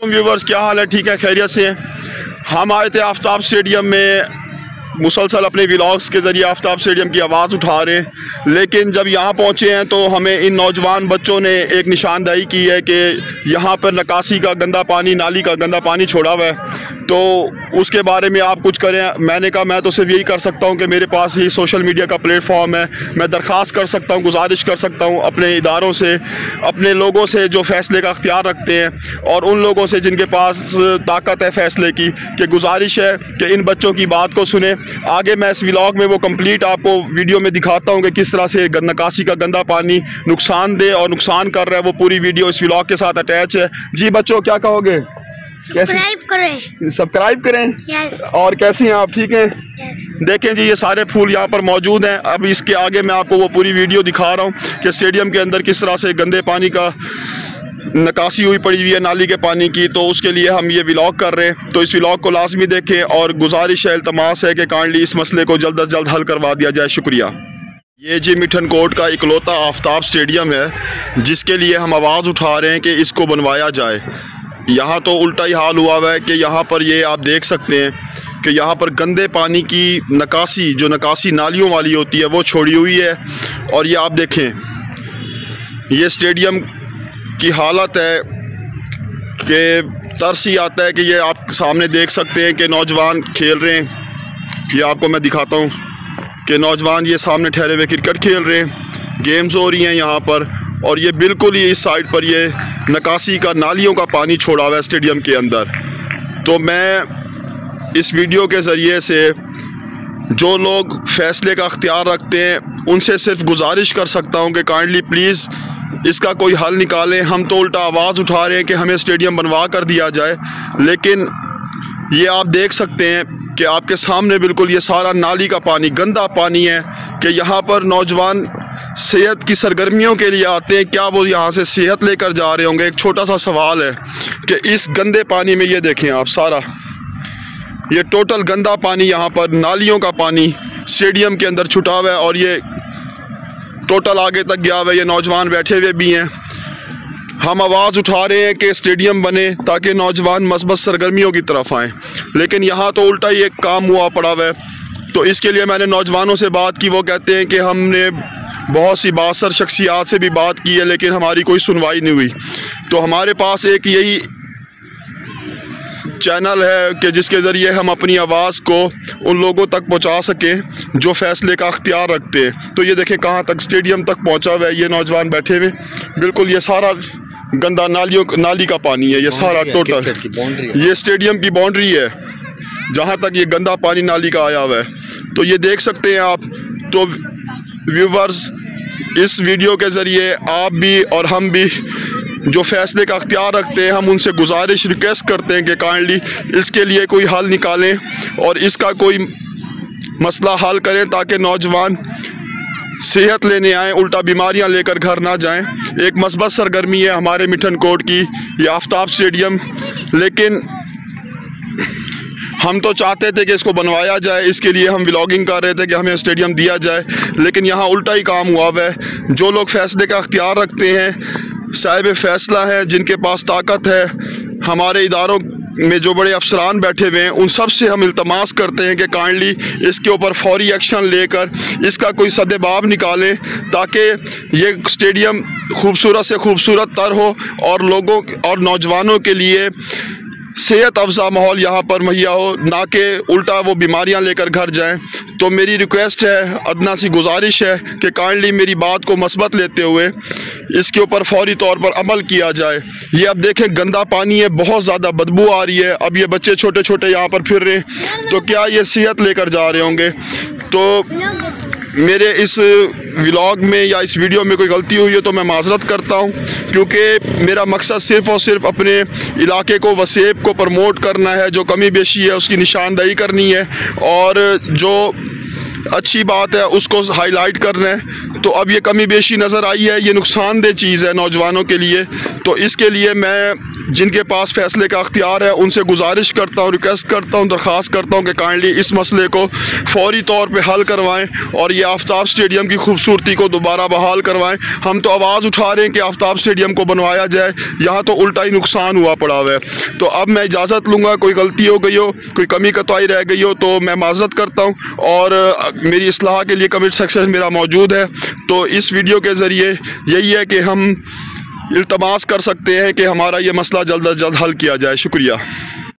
Viewers, क्या हाल है? ठीक है, खैरियत से हैं। हम आए थे आफ्ताब स्टेडियम में, मुसलसल अपने व्लॉग्स के ज़रिए आफ्ताब स्टेडियम की आवाज़ उठा रहे हैं। लेकिन जब यहाँ पहुँचे हैं तो हमें इन नौजवान बच्चों ने एक निशानदही की है कि यहाँ पर निकासी का गंदा पानी, नाली का गंदा पानी छोड़ा हुआ है, तो उसके बारे में आप कुछ करें। मैंने कहा मैं तो सिर्फ यही कर सकता हूँ कि मेरे पास ही सोशल मीडिया का प्लेटफॉर्म है, मैं दरख्वास्त कर सकता हूँ, गुजारिश कर सकता हूँ अपने इदारों से, अपने लोगों से जो फ़ैसले का अख्तियार रखते हैं और उन लोगों से जिनके पास ताकत है फ़ैसले की, कि गुजारिश है कि इन बच्चों की बात को सुने। आगे मैं इस व्लॉग में वो कंप्लीट आपको वीडियो में दिखाता हूँ कि किस तरह से निकासी का गंदा पानी नुकसानदेह और नुकसान कर रहा है। वो पूरी वीडियो इस व्लॉग के साथ अटैच है। जी बच्चों, क्या कहोगे? सब्सक्राइब करें। यस। और कैसी हैं आप? ठीक हैं? यस। देखें जी, ये सारे फूल यहाँ पर मौजूद हैं। अब इसके आगे मैं आपको वो पूरी वीडियो दिखा रहा हूँ कि स्टेडियम के अंदर किस तरह से गंदे पानी का निकासी हुई पड़ी हुई है, नाली के पानी की। तो उसके लिए हम ये व्लॉग कर रहे हैं, तो इस व्लॉग को लाजमी देखें और गुजारिश है, इल्तमास है कि काइंडली इस मसले को जल्द अज जल्द हल करवा दिया जाए। शुक्रिया। ये जी मिठनकोट का इकलौता आफ्ताब स्टेडियम है जिसके लिए हम आवाज़ उठा रहे हैं कि इसको बनवाया जाए। यहाँ तो उल्टा ही हाल हुआ हुआ है कि यहाँ पर ये आप देख सकते हैं कि यहाँ पर गंदे पानी की निकासी, जो निकासी नालियों वाली होती है, वो छोड़ी हुई है। और ये आप देखें, ये स्टेडियम की हालत है कि तरस ही आता है कि ये आप सामने देख सकते हैं कि नौजवान खेल रहे हैं। ये आपको मैं दिखाता हूँ कि नौजवान ये सामने ठहरे हुए क्रिकेट खेल रहे हैं, गेम्स हो रही हैं यहाँ पर। और ये बिल्कुल ही इस साइड पर ये निकासी का, नालियों का पानी छोड़ा हुआ है स्टेडियम के अंदर। तो मैं इस वीडियो के ज़रिए से जो लोग फ़ैसले का अख्तियार रखते हैं उनसे सिर्फ गुजारिश कर सकता हूं कि काइंडली प्लीज़ इसका कोई हल निकालें। हम तो उल्टा आवाज़ उठा रहे हैं कि हमें स्टेडियम बनवा कर दिया जाए, लेकिन ये आप देख सकते हैं कि आपके सामने बिल्कुल ये सारा नाली का पानी, गंदा पानी है कि यहाँ पर नौजवान सेहत की सरगर्मियों के लिए आते हैं। क्या वो यहाँ से सेहत लेकर जा रहे होंगे? एक छोटा सा सवाल है कि इस गंदे पानी में ये देखें आप, सारा ये टोटल गंदा पानी, यहाँ पर नालियों का पानी स्टेडियम के अंदर छुटा हुआ है और ये टोटल आगे तक गया हुआ है। ये नौजवान बैठे हुए भी हैं। हम आवाज़ उठा रहे हैं कि स्टेडियम बने ताकि नौजवान मस्बत सरगर्मियों की तरफ आएँ, लेकिन यहाँ तो उल्टा ही एक काम हुआ पड़ा हुआ है। तो इसके लिए मैंने नौजवानों से बात की। वो कहते हैं कि हमने बहुत सी बासर शख्सियात से भी बात की है लेकिन हमारी कोई सुनवाई नहीं हुई। तो हमारे पास एक यही चैनल है कि जिसके ज़रिए हम अपनी आवाज़ को उन लोगों तक पहुंचा सकें जो फ़ैसले का अख्तियार रखते हैं। तो ये देखें कहाँ तक, स्टेडियम तक पहुंचा हुआ है। ये नौजवान बैठे हुए, बिल्कुल ये सारा गंदा नाली का पानी है, ये सारा टोटल। ये स्टेडियम की बाउंड्री है जहाँ तक ये गंदा पानी नाली का आया हुआ है। तो ये देख सकते हैं आप। तो व्यूवर्स, इस वीडियो के ज़रिए आप भी और हम भी जो फ़ैसले का अख्तियार रखते हैं, हम उनसे गुजारिश, रिक्वेस्ट करते हैं कि काइंडली इसके लिए कोई हल निकालें और इसका कोई मसला हल करें ताकि नौजवान सेहत लेने आएँ, उल्टा बीमारियां लेकर घर ना जाएं। एक मस्बत सरगर्मी है हमारे मिठनकोट की, ये आफ्ताब स्टेडियम। लेकिन हम तो चाहते थे कि इसको बनवाया जाए, इसके लिए हम व्लॉगिंग कर रहे थे कि हमें स्टेडियम दिया जाए, लेकिन यहाँ उल्टा ही काम हुआ है। जो लोग फ़ैसले का अख्तियार रखते हैं, साहिब फ़ैसला है, जिनके पास ताकत है, हमारे इदारों में जो बड़े अफसरान बैठे हुए हैं, उन सब से हम इल्तमास करते हैं कि काइंडली इसके ऊपर फौरी एक्शन लेकर इसका कोई सद्देबाब निकालें ताकि ये स्टेडियम खूबसूरत से खूबसूरत तर हो और लोगों और नौजवानों के लिए सेहत अफजा माहौल यहाँ पर मुहैया हो, ना कि उल्टा वो बीमारियाँ लेकर घर जाएं। तो मेरी रिक्वेस्ट है, अदना सी गुजारिश है कि काइंडली मेरी बात को मस्बत लेते हुए इसके ऊपर फौरी तौर पर अमल किया जाए। ये अब देखें गंदा पानी है, बहुत ज़्यादा बदबू आ रही है। अब ये बच्चे छोटे छोटे यहाँ पर फिर रहे हैं, तो क्या ये सेहत लेकर जा रहे होंगे? तो मेरे इस व्लॉग में या इस वीडियो में कोई गलती हुई है तो मैं माजरत करता हूं, क्योंकि मेरा मकसद सिर्फ़ और सिर्फ अपने इलाके को, वसेब को प्रमोट करना है। जो कमी बेशी है उसकी निशानदही करनी है और जो अच्छी बात है उसको हाईलाइट कर रहे हैं। तो अब ये कमी बेशी नज़र आई है, ये नुकसानदेह चीज़ है नौजवानों के लिए। तो इसके लिए मैं जिनके पास फ़ैसले का अख्तियार है उनसे गुजारिश करता हूँ, रिक्वेस्ट करता हूँ, दरख्वास्त करता हूँ कि काइंडली इस मसले को फौरी तौर पे हल करवाएं और ये आफ्ताब स्टेडियम की खूबसूरती को दोबारा बहाल करवाएं। हम तो आवाज़ उठा रहे हैं कि आफ्ताब स्टेडियम को बनवाया जाए, यहाँ तो उल्टा ही नुकसान हुआ पड़ा हुआ है। तो अब मैं इजाज़त लूँगा, कोई गलती हो गई हो, कोई कमी कताई रह गई हो तो मैं माज़रत करता हूँ और मेरी इस्लाह के लिए कमेंट सेक्शन मेरा मौजूद है। तो इस वीडियो के ज़रिए यही है कि हम इल्तमास कर सकते हैं कि हमारा ये मसला जल्द अज जल्द हल किया जाए। शुक्रिया।